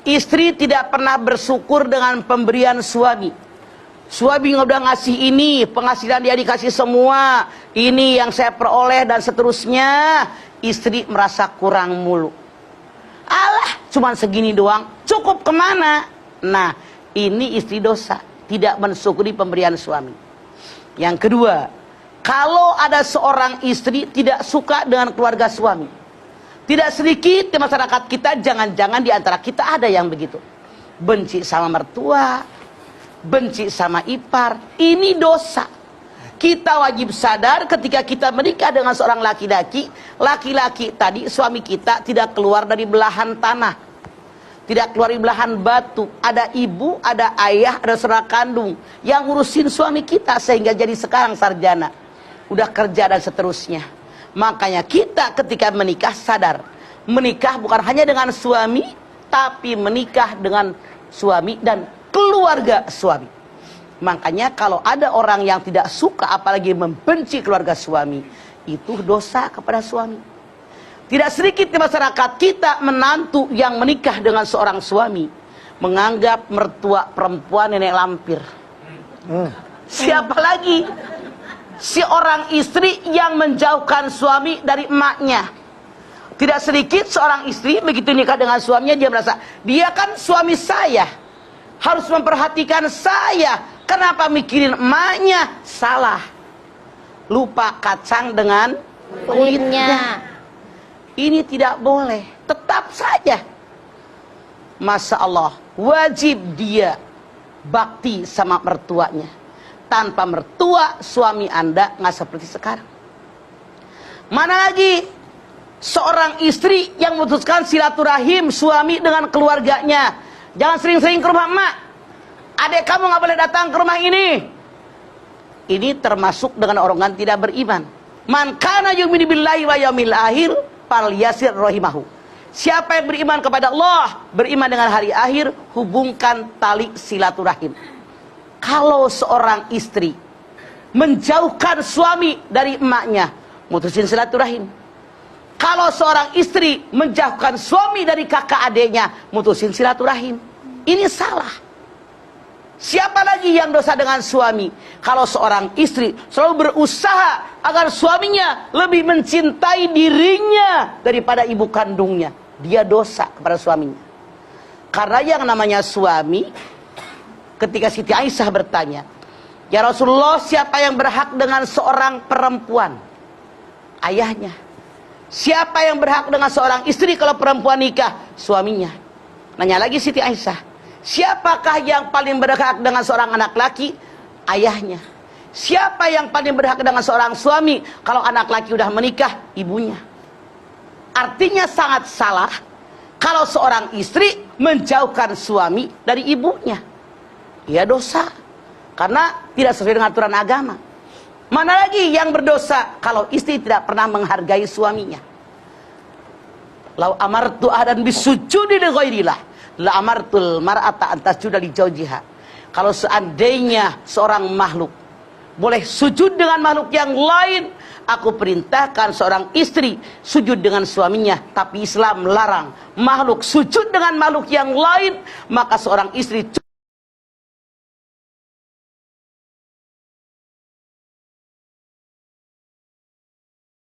istri tidak pernah bersyukur dengan pemberian suami. Suami udah ngasih ini, penghasilan dia dikasih semua, ini yang saya peroleh dan seterusnya. Istri merasa kurang mulu. Alah, cuman segini doang, cukup kemana? Nah, ini istri dosa, tidak mensyukuri pemberian suami. Yang kedua, kalau ada seorang istri tidak suka dengan keluarga suami, tidak sedikit di masyarakat kita, jangan-jangan di antara kita ada yang begitu. Benci sama mertua, benci sama ipar, ini dosa. Kita wajib sadar ketika kita menikah dengan seorang laki-laki, laki-laki tadi, suami kita tidak keluar dari belahan tanah, tidak keluar dari belahan batu. Ada ibu, ada ayah, ada saudara kandung yang ngurusin suami kita sehingga jadi sekarang sarjana, udah kerja dan seterusnya. Makanya kita ketika menikah sadar, menikah bukan hanya dengan suami, tapi menikah dengan suami dan keluarga suami. Makanya kalau ada orang yang tidak suka apalagi membenci keluarga suami, itu dosa kepada suami. Tidak sedikit di masyarakat kita menantu yang menikah dengan seorang suami menganggap mertua perempuan nenek lampir. Siapa lagi? Si orang istri yang menjauhkan suami dari emaknya. Tidak sedikit seorang istri begitu nikah dengan suaminya, dia merasa, dia kan suami saya, harus memperhatikan saya, kenapa mikirin emaknya? Salah. Lupa kacang dengan kulitnya. Ini tidak boleh. Tetap saja, Masya Allah, wajib dia bakti sama mertuanya. Tanpa mertua, suami Anda nggak seperti sekarang. Mana lagi seorang istri yang memutuskan silaturahim suami dengan keluarganya. Jangan sering-sering ke rumah emak. Adek kamu nggak boleh datang ke rumah ini. Ini termasuk dengan orang yang tidak beriman. Man kana yu'minu billahi wa yaumil akhir falyasir rahimahu. Siapa yang beriman kepada Allah, beriman dengan hari akhir, hubungkan tali silaturahim. Kalau seorang istri menjauhkan suami dari emaknya, mutusin silaturahim. Kalau seorang istri menjauhkan suami dari kakak adiknya, mutusin silaturahim. Ini salah. Siapa lagi yang dosa dengan suami? Kalau seorang istri selalu berusaha agar suaminya lebih mencintai dirinya daripada ibu kandungnya, dia dosa kepada suaminya. Karena yang namanya suami, ketika Siti Aisyah bertanya, ya Rasulullah, siapa yang berhak dengan seorang perempuan? Ayahnya. Siapa yang berhak dengan seorang istri kalau perempuan nikah? Suaminya. Nanya lagi Siti Aisyah, siapakah yang paling berhak dengan seorang anak laki? Ayahnya. Siapa yang paling berhak dengan seorang suami kalau anak laki udah menikah? Ibunya. Artinya sangat salah kalau seorang istri menjauhkan suami dari ibunya. Ia dosa karena tidak sesuai dengan aturan agama. Mana lagi yang berdosa kalau istri tidak pernah menghargai suaminya. Lau amartu ahadan bisujudi li ghairillah la amartul mar'ata an tasjuda li zawjiha. Kalau seandainya seorang makhluk boleh sujud dengan makhluk yang lain, aku perintahkan seorang istri sujud dengan suaminya. Tapi Islam larang makhluk sujud dengan makhluk yang lain, maka seorang istri